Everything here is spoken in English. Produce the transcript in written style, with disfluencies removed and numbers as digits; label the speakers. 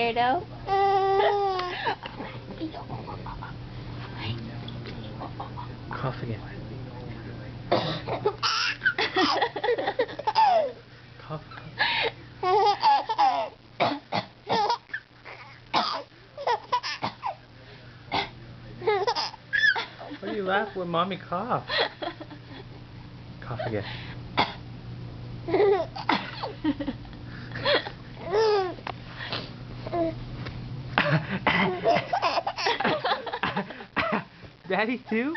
Speaker 1: weirdo.
Speaker 2: Cough again. Cough. Why do you laugh when mommy coughs? Cough again. Daddy too?